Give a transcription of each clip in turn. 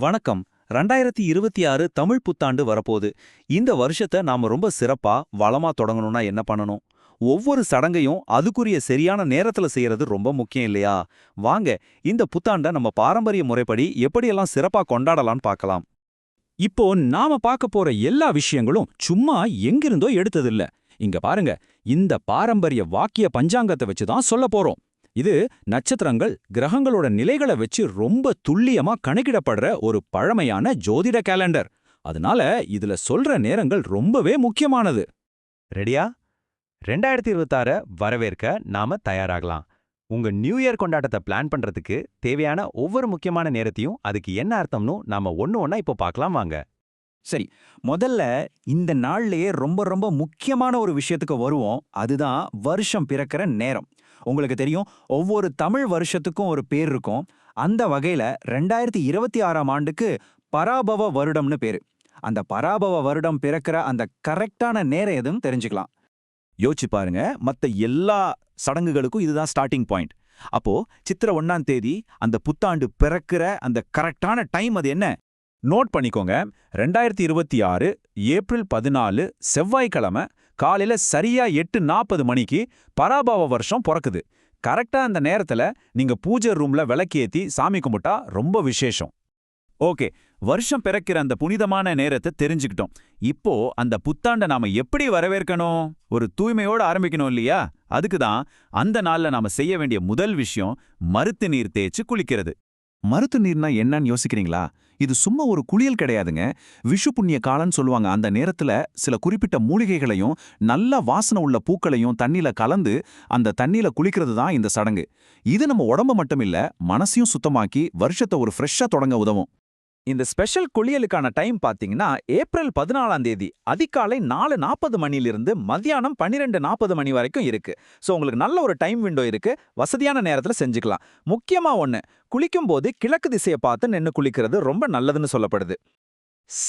வணக்கம். 2026 தமிழ் புத்தாண்டு வரப்போகுது. இந்த வருஷத்தை நாம ரொம்ப சிறப்பா, வளமா தொடங்கணும்னா என்ன பண்ணணும்? ஒவ்வொரு சடங்கையும் அதுக்குரிய சரியான நேரத்துல செய்யறது ரொம்ப முக்கியம் இல்லையா? வாங்க, இந்த புத்தாண்ட நம்ம பாரம்பரிய முறைப்படி எப்படியெல்லாம் சிறப்பா கொண்டாடலாம்னு பார்க்கலாம். இப்போ நாம பார்க்க போற எல்லா விஷயங்களும் சும்மா எங்கிருந்தோ எடுத்ததில்ல. இங்க பாருங்க, இந்த பாரம்பரிய வாக்கிய பஞ்சாங்கத்தை வச்சு தான் சொல்ல போறோம். இது நட்சத்திரங்கள், கிரகங்களோட நிலைகளை வச்சு ரொம்ப துல்லியமா கணக்கிடப்படுற ஒரு பழமையான ஜோதிட கேலண்டர். அதனால இதுல சொல்ற நேரங்கள் ரொம்பவே முக்கியமானது. ரெடியா? 2026 வரவேற்க நாம தயாராகலாம். உங்க நியூ இயர் கொண்டாட்டத்தை பிளான் பண்றதுக்கு தேவையான ஒவ்வொரு முக்கியமான நேரத்தையும் அதுக்கு என்ன அர்த்தம்னு நாம ஒண்ணா இப்போ பார்க்கலாம் வாங்க. சரி, முதல்ல இந்த நாள்லயே ரொம்ப ரொம்ப முக்கியமான ஒரு விஷயத்துக்கு வருவோம். அதுதான் வருஷம் பிறக்கிற நேரம். உங்களுக்கு தெரியும், ஒவ்வொரு தமிழ் வருஷத்துக்கும் ஒரு பேர் இருக்கும். அந்த வகையில 2026ஆம் ஆண்டுக்கு பராபவ வருடம்னு பேரு. அந்த பராபவ வருடம் பிறக்கிற அந்த கரெக்டான நேரம் எதுவும் தெரிஞ்சுக்கலாம். யோசிச்சு பாருங்க, மத்த எல்லா சடங்குகளுக்கும் இதுதான் ஸ்டார்டிங் பாயிண்ட். அப்போ சித்திரை 1ஆம் தேதி அந்த புத்தாண்டு பிறக்கிற அந்த கரெக்டான டைம் அது என்ன? நோட் பண்ணிக்கோங்க. 2026 ஏப்ரல் 14 செவ்வாய்க்கிழமை காலையில சரியா 8:40 மணிக்கு பராபவ வருஷம் பிறக்குது. கரெக்டா அந்த நேரத்துல நீங்க பூஜை ரூம்ல விளக்கேத்தி சாமி கும்பிட்டா ரொம்ப விசேஷம். ஓகே, வருஷம் பிறக்கிற அந்த புனிதமான நேரத்தை தெரிஞ்சுக்கிட்டோம். இப்போ அந்த புத்தாண்ட நாம எப்படி வரவேற்கணும்? ஒரு தூய்மையோட ஆரம்பிக்கணும் இல்லையா? அதுக்கு தான் அந்த நாள்ல நாம செய்ய வேண்டிய முதல் விஷயம் மருத்து நீர் தேய்ச்சு குளிக்கிறது. மருத்து நீர்னா என்னன்னு யோசிக்கிறீங்களா? இது சும்மா ஒரு குளியல் கிடையாதுங்க. விஷு புண்ணிய காலம்னு சொல்லுவாங்க. அந்த நேரத்துல சில குறிப்பிட்ட மூலிகைகளையும் நல்ல வாசனை உள்ள பூக்களையும் தண்ணியில கலந்து அந்த தண்ணியில குளிக்கிறது தான் இந்த சடங்கு. இது நம்ம உடம்ப மட்டும் இல்ல, மனசையும் சுத்தமாக்கி வருஷத்தை ஒரு ஃப்ரெஷ்ஷா தொடங்க உதவும். இந்த ஸ்பெஷல் குளியலுக்கான டைம் பாத்தீங்கன்னா ஏப்ரல் 14ஆம் தேதி அதிகாலை 4:40 மணிலிருந்து மத்தியானம் 12:40 மணி வரைக்கும் இருக்கு. சோ உங்களுக்கு நல்ல ஒரு டைம் விண்டோ இருக்கு. வசதியான நேரத்துல செஞ்சுக்கலாம். முக்கியமா ஒண்ணு, குளிக்கும் போது கிழக்கு திசையை பார்த்து நின்னு குளிக்கிறது ரொம்ப நல்லதுன்னு சொல்லப்படுது.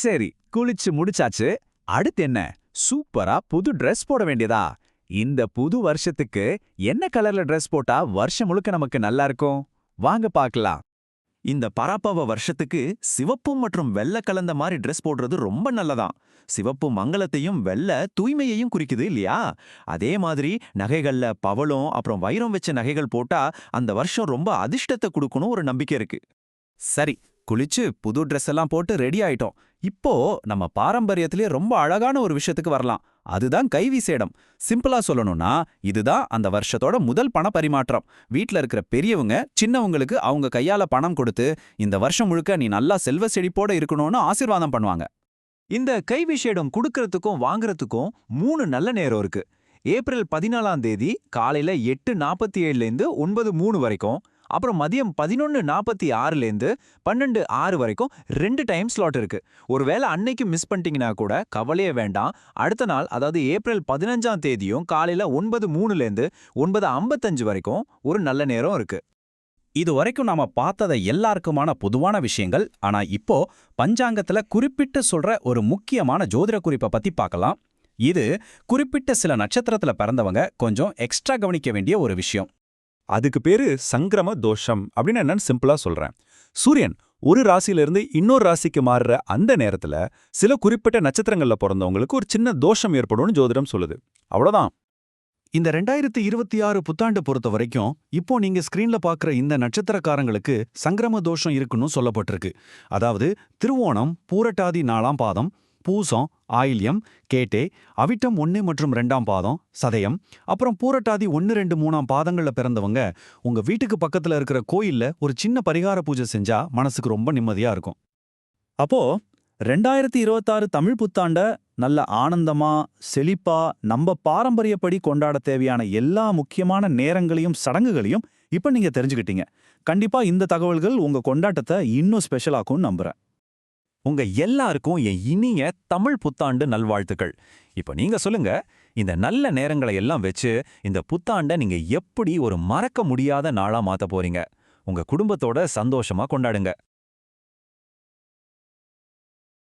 சரி, குளிச்சு முடிச்சாச்சு. அடுத்து என்ன? சூப்பரா புது Dress போட வேண்டியதா? இந்த புது வருஷத்துக்கு என்ன கலர்ல Dress போட்டா வருஷம் முழுக்க நமக்கு நல்லா இருக்கும்? வாங்க பார்க்கலாம். இந்த பராபவ வருஷத்துக்கு சிவப்பு மற்றும் வெள்ளை கலந்த மாதிரி ட்ரெஸ் போடுறது ரொம்ப நல்லதான். சிவப்பு மங்களத்தையும் வெள்ளை தூய்மையையும் குறிக்குது இல்லையா? அதே மாதிரி நகைகள்ல பவளம் அப்புறம் வைரம் வச்ச நகைகள் போட்டா அந்த வருஷம் ரொம்ப அதிர்ஷ்டத்தை கொடுக்கணும் ஒரு நம்பிக்கை இருக்கு. சரி, குளிச்சு புது ட்ரெஸ் எல்லாம் போட்டு ரெடி ஆயிட்டோம். இப்போ நம்ம பாரம்பரியத்திலே ரொம்ப அழகான ஒரு விஷயத்துக்கு வரலாம். அதுதான் கைவிசேடம். சிம்பிளா சொல்லணும்னா இதுதான் அந்த வருஷத்தோட முதல் பண பரிமாற்றம். வீட்ல இருக்கிற பெரியவங்க சின்னவங்களுக்கு அவங்க கையால பணம் கொடுத்து இந்த வருஷம் முழுக்க நீ நல்லா செல்வ செழிப்போட இருக்கணும்னு ஆசீர்வாதம் பண்ணுவாங்க. இந்த கைவிசேடம் கொடுக்கறதுக்கும் வாங்குறதுக்கும் 3 நல்ல நேரம் இருக்கு. ஏப்ரல் 14ஆம் தேதி காலையில 8:47லேருந்து 9:03 வரைக்கும், அப்புறம் மதியம் 11:46லேருந்து 12:06 வரைக்கும் 2 டைம் ஸ்லாட் இருக்கு. ஒருவேளை அன்னைக்கு மிஸ் பண்ணிட்டீங்கன்னா கூட கவலையே வேண்டாம். அடுத்த நாள், அதாவது ஏப்ரல் 15ஆம் தேதியும் காலையில 9:03லேருந்து 9:55 வரைக்கும் ஒரு நல்ல நேரம் இருக்கு. இது வரைக்கும் நாம பார்த்தத எல்லாருக்குமான பொதுவான விஷயங்கள். ஆனா இப்போ பஞ்சாங்கத்துல குறிப்பிட்டு சொல்ற ஒரு முக்கியமான ஜோதிட குறிப்பை பத்தி பார்க்கலாம். இது குறிப்பிட்ட சில நட்சத்திரத்துல பிறந்தவங்க கொஞ்சம் எக்ஸ்ட்ரா கவனிக்க வேண்டிய ஒரு விஷயம். அதுக்கு பேரு சங்கிரம தோஷம் அப்படின்னு என்னன்னு சிம்பிளா சொல்றேன். சூரியன் ஒரு ராசியிலிருந்து இன்னொரு ராசிக்கு மாறுற அந்த நேரத்துல சில குறிப்பிட்ட நட்சத்திரங்கள்ல பிறந்தவங்களுக்கு ஒரு சின்ன தோஷம் ஏற்படும்னு ஜோதிடம் சொல்லுது. அவ்வளவுதான். இந்த 2026 புத்தாண்டு பொறுத்த வரைக்கும் இப்போ நீங்க ஸ்கிரீன்ல பார்க்குற இந்த நட்சத்திரக்காரங்களுக்கு சங்கிரம தோஷம் இருக்குன்னு சொல்லப்பட்டிருக்கு. அதாவது திருவோணம், பூரட்டாதி 4ஆம் பாதம், பூசம், ஆயில்யம், கேட்டே, அவிட்டம் 1 மற்றும் 2ஆம் பாதம், சதயம், அப்புறம் பூரட்டாதி 1, 2, 3ஆம் பாதங்கள்ல பிறந்தவங்க உங்க வீட்டுக்கு பக்கத்துல இருக்கிற கோயில்ல ஒரு சின்ன பரிகார பூஜை செஞ்சா மனசுக்கு ரொம்ப நிம்மதியா இருக்கும். அப்போ 2026 தமிழ் புத்தாண்ட நல்ல ஆனந்தமா, செழிப்பா, நம்ம பாரம்பரியப்படி கொண்டாட தேவையான எல்லா முக்கியமான நேரங்களையும் சடங்குகளையும் இப்ப நீங்க தெரிஞ்சுக்கிட்டீங்க. கண்டிப்பா இந்த தகவல்கள் உங்க கொண்டாட்டத்தை இன்னும் ஸ்பெஷலாக்கும்னு நம்புறேன். உங்க எல்லாருக்கும் என் இனிய தமிழ் புத்தாண்டு நல்வாழ்த்துக்கள். இப்போ நீங்க சொல்லுங்க, இந்த நல்ல நேரங்களை எல்லாம் வச்சு இந்த புத்தாண்டை நீங்க எப்படி ஒரு மறக்க முடியாத நாளா மாத்த போறீங்க? உங்க குடும்பத்தோட சந்தோஷமா கொண்டாடுங்க.